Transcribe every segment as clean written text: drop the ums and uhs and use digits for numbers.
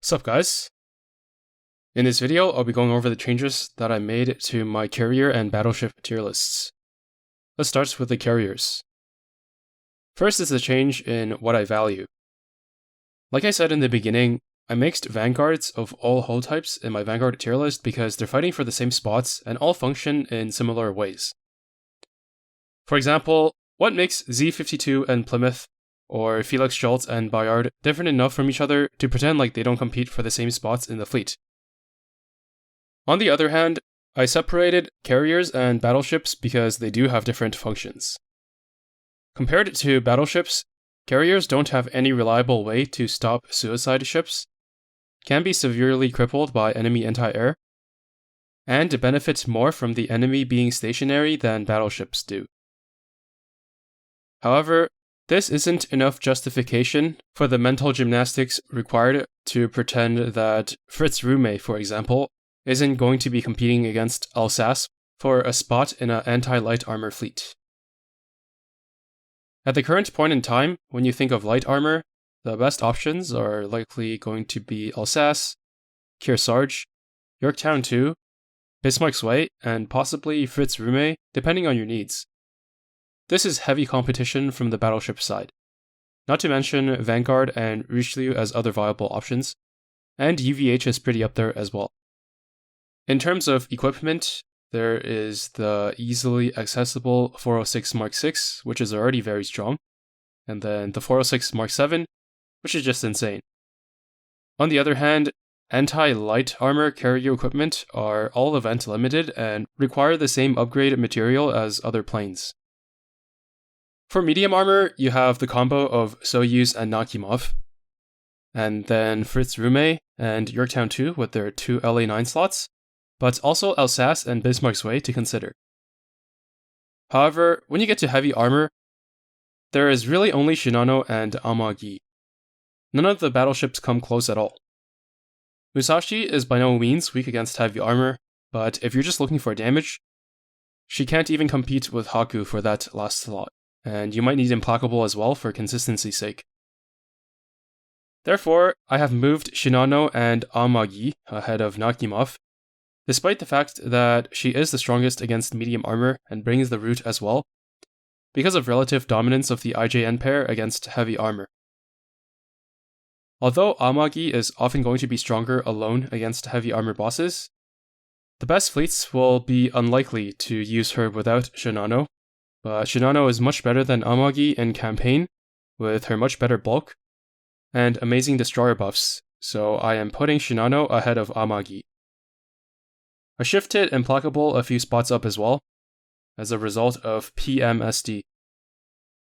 Sup guys? In this video, I'll be going over the changes that I made to my carrier and battleship tier lists. Let's start with the carriers. First is the change in what I value. Like I said in the beginning, I mixed vanguards of all hull types in my vanguard tier list because they're fighting for the same spots and all function in similar ways. For example, what makes Z-52 and Plymouth, or Felix Schultz and Bayard different enough from each other to pretend like they don't compete for the same spots in the fleet? On the other hand, I separated carriers and battleships because they do have different functions. Compared to battleships, carriers don't have any reliable way to stop suicide ships, can be severely crippled by enemy anti-air, and benefit more from the enemy being stationary than battleships do. However, this isn't enough justification for the mental gymnastics required to pretend that Fritz Rume, for example, isn't going to be competing against Alsace for a spot in an anti-light armor fleet. At the current point in time, when you think of light armor, the best options are likely going to be Alsace, Kearsarge, Yorktown 2, Bismarck's Way, and possibly Fritz Rume, depending on your needs. This is heavy competition from the battleship side, not to mention Vanguard and Richelieu as other viable options, and UVH is pretty up there as well. In terms of equipment, there is the easily accessible 406 Mark VI, which is already very strong, and then the 406 Mark VII, which is just insane. On the other hand, anti-light armor carrier equipment are all event limited and require the same upgrade material as other planes. For medium armor, you have the combo of Soyuz and Nakhimov, and then Fritz Rume and Yorktown 2 with their 2 LA9 slots, but also Alsace and Bismarck's Way to consider. However, when you get to heavy armor, there is really only Shinano and Amagi. None of the battleships come close at all. Musashi is by no means weak against heavy armor, but if you're just looking for damage, she can't even compete with Haku for that last slot, and you might need Implacable as well for consistency's sake. Therefore, I have moved Shinano and Amagi ahead of Nakhimov, despite the fact that she is the strongest against medium armor and brings the root as well, because of relative dominance of the IJN pair against heavy armor. Although Amagi is often going to be stronger alone against heavy armor bosses, the best fleets will be unlikely to use her without Shinano, but Shinano is much better than Amagi in campaign, with her much better bulk, and amazing destroyer buffs, so I am putting Shinano ahead of Amagi. I shifted Implacable a few spots up as well, as a result of PMSD.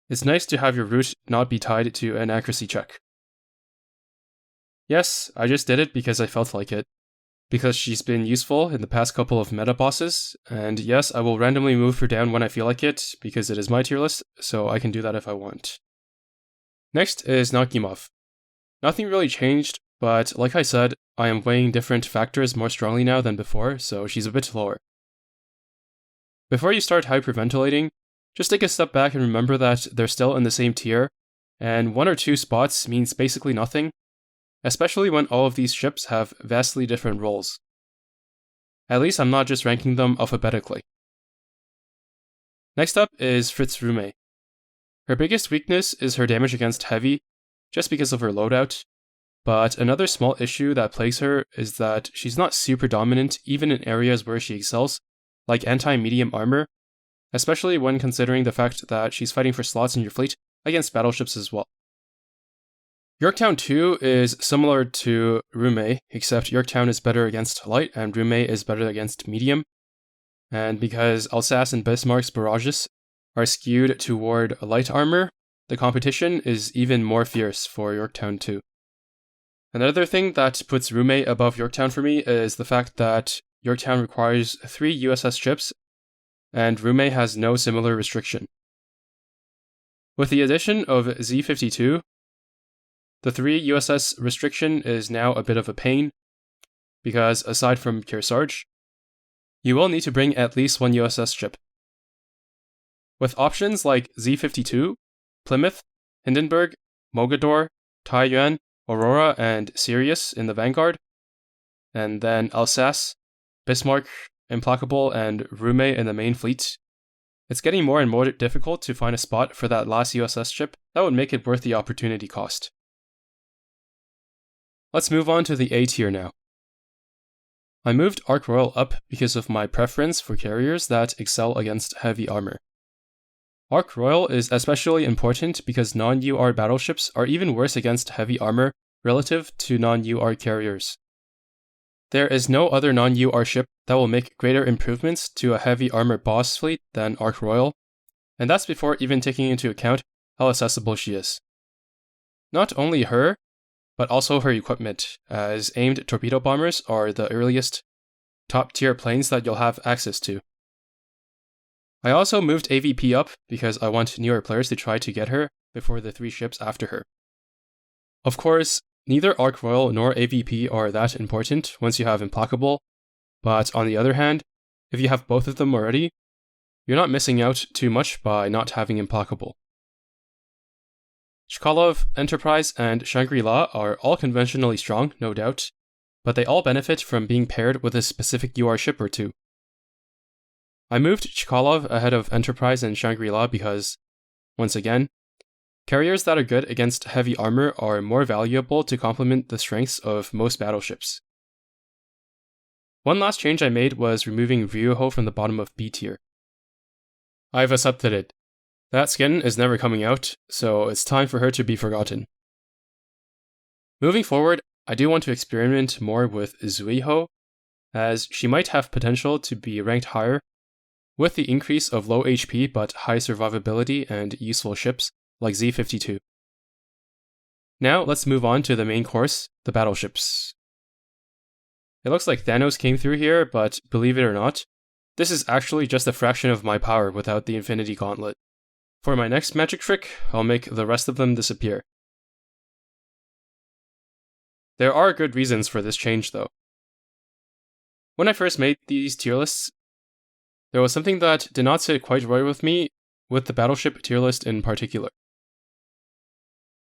It's nice to have your root not be tied to an accuracy check. Yes, I just did it because I felt like it, because she's been useful in the past couple of meta bosses, and yes, I will randomly move her down when I feel like it, because it is my tier list, so I can do that if I want. Next is Nakhimov. Nothing really changed, but like I said, I am weighing different factors more strongly now than before, so she's a bit lower. Before you start hyperventilating, just take a step back and remember that they're still in the same tier, and 1 or 2 spots means basically nothing, especially when all of these ships have vastly different roles. At least I'm not just ranking them alphabetically. Next up is Fritz Rume. Her biggest weakness is her damage against heavy, just because of her loadout, but another small issue that plagues her is that she's not super dominant even in areas where she excels, like anti-medium armor, especially when considering the fact that she's fighting for slots in your fleet against battleships as well. Yorktown 2 is similar to Rume, except Yorktown is better against light and Rume is better against medium, and because Alsace and Bismarck's barrages are skewed toward light armor, the competition is even more fierce for Yorktown 2. Another thing that puts Rume above Yorktown for me is the fact that Yorktown requires 3 USS ships, and Rume has no similar restriction. With the addition of Z-52, the 3 USS restriction is now a bit of a pain, because aside from Kearsarge, you will need to bring at least 1 USS ship. With options like Z-52, Plymouth, Hindenburg, Mogador, Taiyuan, Aurora and Sirius in the vanguard, and then Alsace, Bismarck, Implacable, and Rume in the main fleet. It's getting more and more difficult to find a spot for that last USS ship that would make it worth the opportunity cost. Let's move on to the A tier now. I moved Ark Royal up because of my preference for carriers that excel against heavy armor. Ark Royal is especially important because non-UR battleships are even worse against heavy armor relative to non-UR carriers. There is no other non-UR ship that will make greater improvements to a heavy armor boss fleet than Ark Royal, and that's before even taking into account how accessible she is. Not only her, but also her equipment, as aimed torpedo bombers are the earliest top-tier planes that you'll have access to. I also moved AVP up because I want newer players to try to get her before the 3 ships after her. Of course, neither Ark Royal nor AVP are that important once you have Implacable, but on the other hand, if you have both of them already, you're not missing out too much by not having Implacable. Chkalov, Enterprise, and Shangri-La are all conventionally strong, no doubt, but they all benefit from being paired with a specific UR ship or two. I moved Chkalov ahead of Enterprise and Shangri-La because, once again, carriers that are good against heavy armor are more valuable to complement the strengths of most battleships. One last change I made was removing Ryuho from the bottom of B tier. I've accepted it. That skin is never coming out, so it's time for her to be forgotten. Moving forward, I do want to experiment more with Zuiho, as she might have potential to be ranked higher with the increase of low HP but high survivability and useful ships like Z-52. Now let's move on to the main course, the battleships. It looks like Thanos came through here, but believe it or not, this is actually just a fraction of my power without the Infinity Gauntlet. For my next magic trick, I'll make the rest of them disappear. There are good reasons for this change though. When I first made these tier lists, there was something that did not sit quite right with me with the battleship tier list in particular.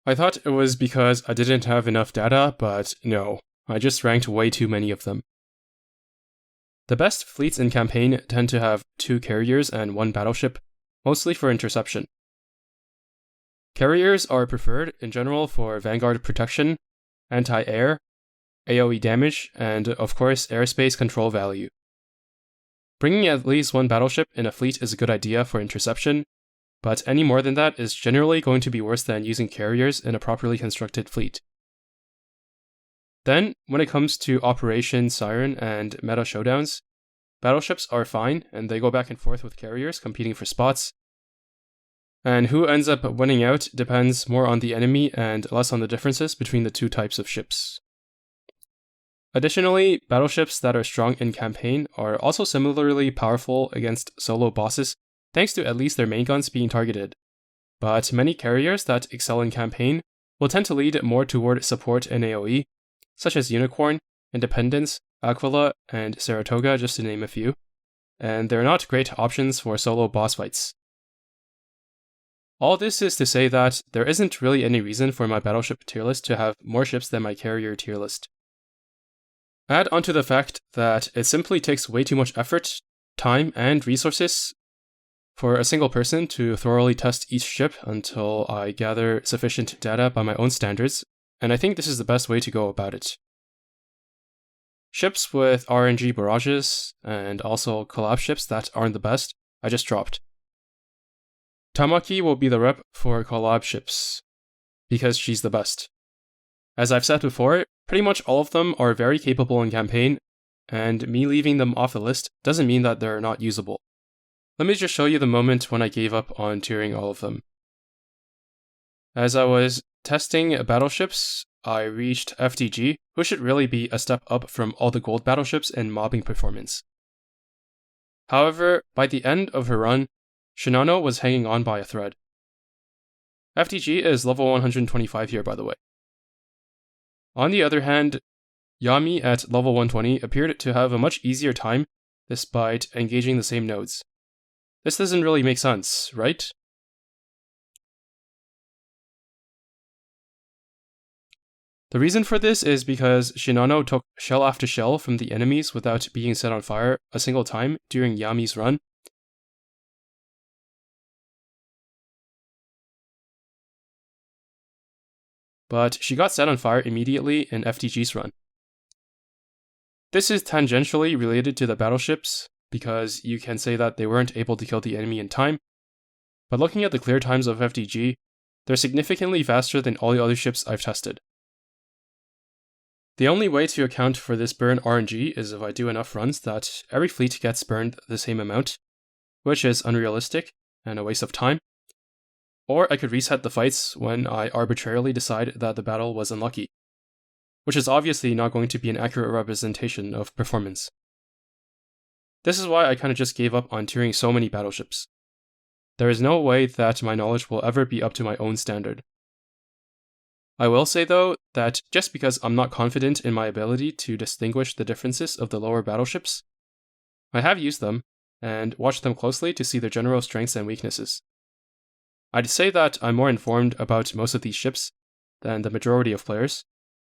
I thought it was because I didn't have enough data, but no, I just ranked way too many of them. The best fleets in campaign tend to have 2 carriers and 1 battleship, mostly for interception. Carriers are preferred in general for vanguard protection, anti-air, AoE damage, and of course airspace control value. Bringing at least 1 battleship in a fleet is a good idea for interception, but any more than that is generally going to be worse than using carriers in a properly constructed fleet. Then, when it comes to Operation Siren and meta showdowns, battleships are fine and they go back and forth with carriers competing for spots. And who ends up winning out depends more on the enemy and less on the differences between the 2 types of ships. Additionally, battleships that are strong in campaign are also similarly powerful against solo bosses thanks to at least their main guns being targeted. But many carriers that excel in campaign will tend to lead more toward support and AoE, such as Unicorn, Independence, Aquila, and Saratoga, just to name a few, and they're not great options for solo boss fights. All this is to say that there isn't really any reason for my battleship tier list to have more ships than my carrier tier list. Add onto the fact that it simply takes way too much effort, time, and resources for a single person to thoroughly test each ship until I gather sufficient data by my own standards, and I think this is the best way to go about it. Ships with RNG barrages, and also collab ships that aren't the best, I just dropped. Tamaki will be the rep for collab ships, because she's the best. As I've said before, pretty much all of them are very capable in campaign, and me leaving them off the list doesn't mean that they're not usable. Let me just show you the moment when I gave up on tiering all of them. As I was testing battleships, I reached FDG, who should really be a step up from all the gold battleships in mobbing performance. However, by the end of her run, Shinano was hanging on by a thread. FDG is level 125 here, by the way. On the other hand, Yami at level 120 appeared to have a much easier time despite engaging the same nodes. This doesn't really make sense, right? The reason for this is because Shinano took shell after shell from the enemies without being set on fire a single time during Yami's run. But she got set on fire immediately in FTG's run. This is tangentially related to the battleships, because you can say that they weren't able to kill the enemy in time, but looking at the clear times of FTG, they're significantly faster than all the other ships I've tested. The only way to account for this burn RNG is if I do enough runs that every fleet gets burned the same amount, which is unrealistic and a waste of time. Or I could reset the fights when I arbitrarily decide that the battle was unlucky, which is obviously not going to be an accurate representation of performance. This is why I kind of just gave up on tiering so many battleships. There is no way that my knowledge will ever be up to my own standard. I will say though, that just because I'm not confident in my ability to distinguish the differences of the lower battleships, I have used them and watched them closely to see their general strengths and weaknesses. I'd say that I'm more informed about most of these ships than the majority of players,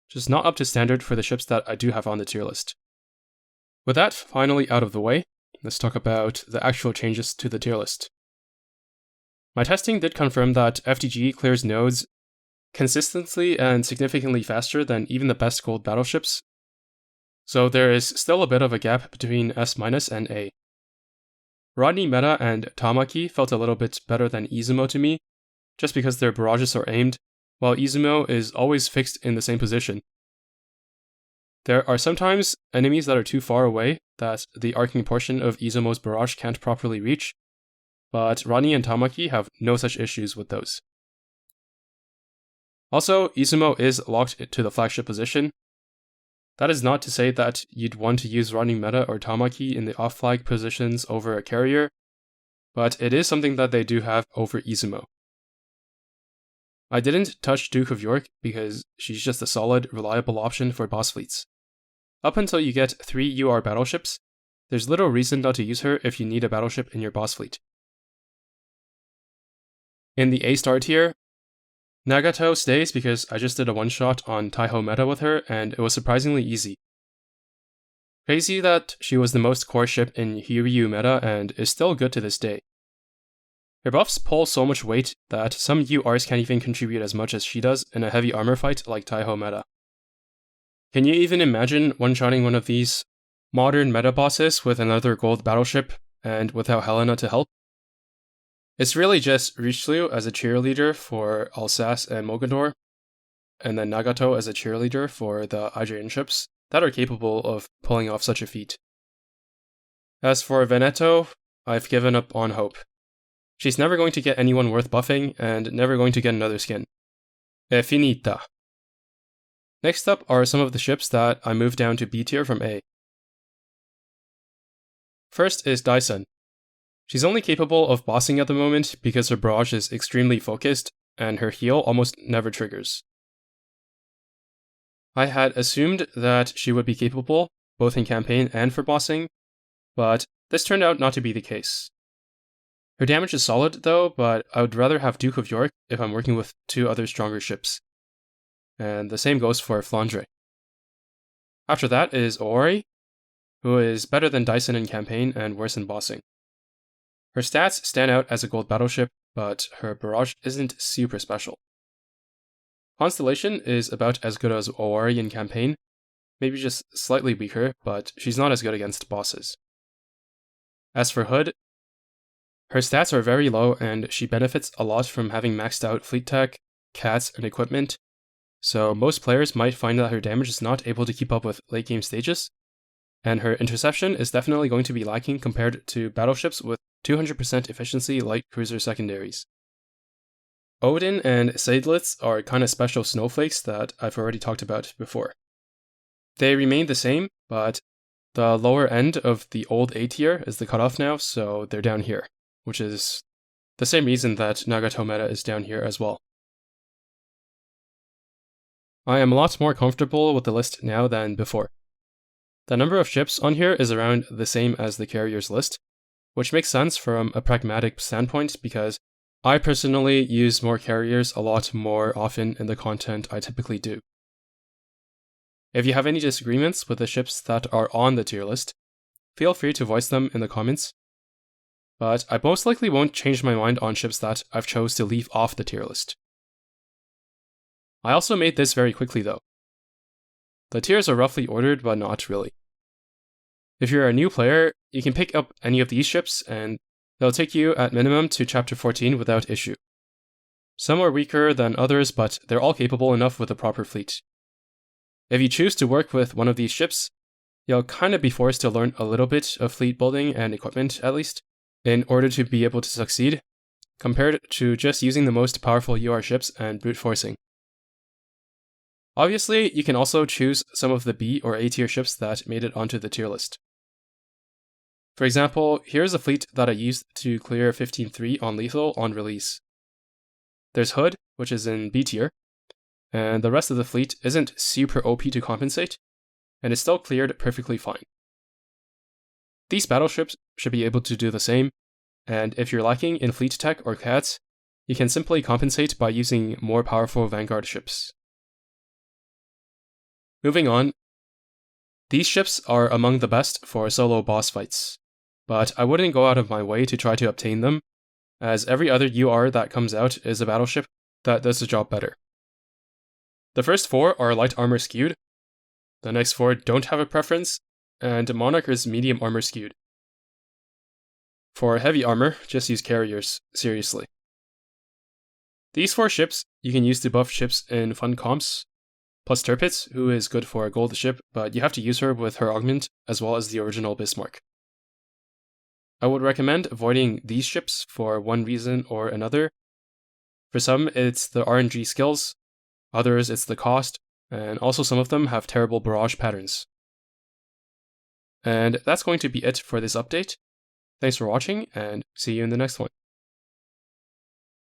just not up to standard for the ships that I do have on the tier list. With that finally out of the way, let's talk about the actual changes to the tier list. My testing did confirm that FTG clears nodes consistently and significantly faster than even the best gold battleships, so there is still a bit of a gap between S- and A. Rodney Meta and Tamaki felt a little bit better than Izumo to me, just because their barrages are aimed, while Izumo is always fixed in the same position. There are sometimes enemies that are too far away that the arcing portion of Izumo's barrage can't properly reach, but Rodney and Tamaki have no such issues with those. Also, Izumo is locked to the flagship position. That is not to say that you'd want to use Rodney Meta or Tamaki in the off-flag positions over a carrier, but it is something that they do have over Izumo. I didn't touch Duke of York because she's just a solid, reliable option for boss fleets. Up until you get 3 UR battleships, there's little reason not to use her if you need a battleship in your boss fleet. In the A-star tier, Nagato stays because I just did a one-shot on Taiho Meta with her and it was surprisingly easy. Crazy that she was the most core ship in Hiryu meta and is still good to this day. Her buffs pull so much weight that some URs can't even contribute as much as she does in a heavy armor fight like Taiho Meta. Can you even imagine one-shotting one of these modern meta bosses with another gold battleship and without Helena to help? It's really just Richelieu as a cheerleader for Alsace and Mogador, and then Nagato as a cheerleader for the Adrian ships that are capable of pulling off such a feat. As for Veneto, I've given up on hope. She's never going to get anyone worth buffing, and never going to get another skin. È finita. Next up are some of the ships that I moved down to B tier from A. First is Dyson. She's only capable of bossing at the moment because her barrage is extremely focused, and her heal almost never triggers. I had assumed that she would be capable, both in campaign and for bossing, but this turned out not to be the case. Her damage is solid though, but I would rather have Duke of York if I'm working with 2 other stronger ships. And the same goes for Flandre. After that is Ori, who is better than Dyson in campaign and worse in bossing. Her stats stand out as a gold battleship, but her barrage isn't super special. Constellation is about as good as Ori in campaign, maybe just slightly weaker, but she's not as good against bosses. As for Hood, her stats are very low and she benefits a lot from having maxed out fleet tech, cats, and equipment, so most players might find that her damage is not able to keep up with late game stages, and her interception is definitely going to be lacking compared to battleships with 200% efficiency light cruiser secondaries. Odin and Seydlitz are kind of special snowflakes that I've already talked about before. They remain the same, but the lower end of the old A tier is the cutoff now, so they're down here, which is the same reason that Nagato meta is down here as well. I am a lot more comfortable with the list now than before. The number of ships on here is around the same as the carrier's list, which makes sense from a pragmatic standpoint because I personally use more carriers a lot more often in the content I typically do. If you have any disagreements with the ships that are on the tier list, feel free to voice them in the comments. But I most likely won't change my mind on ships that I've chose to leave off the tier list. I also made this very quickly though. The tiers are roughly ordered, but not really. If you're a new player, you can pick up any of these ships and they'll take you at minimum to chapter 14 without issue. Some are weaker than others, but they're all capable enough with a proper fleet. If you choose to work with one of these ships, you'll kind of be forced to learn a little bit of fleet building and equipment at least, in order to be able to succeed, compared to just using the most powerful UR ships and brute forcing. Obviously, you can also choose some of the B or A tier ships that made it onto the tier list. For example, here's a fleet that I used to clear 15-3 on lethal on release. There's Hood, which is in B tier, and the rest of the fleet isn't super OP to compensate, and is still cleared perfectly fine. These battleships should be able to do the same, and if you're lacking in fleet tech or CADs, you can simply compensate by using more powerful vanguard ships. Moving on, these ships are among the best for solo boss fights, but I wouldn't go out of my way to try to obtain them, as every other UR that comes out is a battleship that does the job better. The first 4 are light armor skewed, the next 4 don't have a preference, and Monarch is medium armor skewed. For heavy armor, just use carriers, seriously. These 4 ships you can use to buff ships in fun comps, plus Tirpitz, who is good for a gold ship, but you have to use her with her augment as well as the original Bismarck. I would recommend avoiding these ships for one reason or another. For some, it's the RNG skills, others it's the cost, and also some of them have terrible barrage patterns. And that's going to be it for this update. Thanks for watching, and see you in the next one.